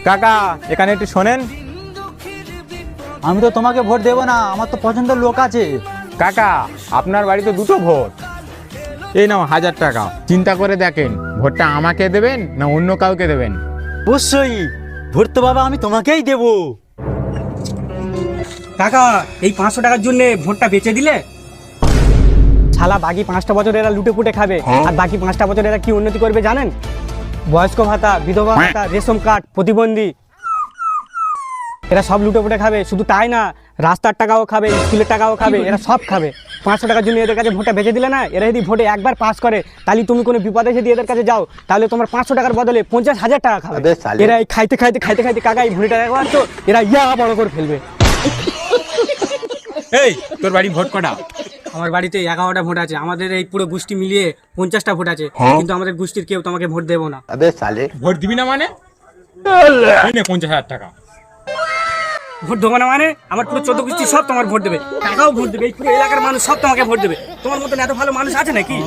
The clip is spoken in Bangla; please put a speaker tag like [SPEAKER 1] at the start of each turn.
[SPEAKER 1] কাকা এখানে একটু শোনেন।
[SPEAKER 2] আমি তো তোমাকে ভোট দেবো না, আমার তো পছন্দের লোক আছে।
[SPEAKER 1] কাকা আপনার বাড়িতে দুটো ভোট, এই নাও 1000 টাকা। চিন্তা করে দেখেন ভোটটা আমাকে দেবেন না অন্য কাউকে দেবেন।
[SPEAKER 2] অবশ্যই ভোট তো বাবা আমি তোমাকেই দেবো।
[SPEAKER 3] কাকা এই 500 টাকার জন্য ভোটটা বেচে দিলে? শালা বাকি 5টা বছর এরা লুটে পুটে খাবে, আর বাকি 5টা বছর এরা কি উন্নতি করবে জানেন? বয়স্ক ভাতা, বিধবা ভাতা, রেশন কার্ড, প্রতিবন্ধী, এরা সব লুটে পুটে খাবে। শুধু তাই না, রাস্তার টাকাও খাবে, স্কুলের টাকাও খাবে, এরা সব খাবে। 500 টাকার জন্য এদের কাছে ভোটটা বেচে দিলে না, এরা যদি ভোটে একবার পাস করে তাহলে তুমি কোনো বিপদে যদি এদের কাছে যাও তাহলে তোমার 500 টাকার বদলে 50,000 টাকা খাবে। এরা এই খাইতে খাইতে খাইতে খাইতে কাকা এই ভোটটা একবার তো এরা বড় করে ফেলবে।
[SPEAKER 1] এই তোর বাড়ি ভোট কটা?
[SPEAKER 3] আমার বাড়িতে 11টা ভোট আছে। আমাদের এই পুরো গোষ্ঠী মিলিয়ে 50টা ভোট আছে, কিন্তু আমাদের গোষ্ঠীর কেউ তোমাকে ভোট দেবো না।
[SPEAKER 1] ভোট দিবি না মানে? এই নে 50,000 টাকা।
[SPEAKER 3] ভোট দেবো না মানে? আমার পুরো 14 গোষ্ঠী সব তোমার ভোট দেবে, টাকাও ভোট দেবে, এই পুরো এলাকার মানুষ সব তোমাকে ভোট দেবে। তোমার মতন এত ভালো মানুষ আছে নাকি?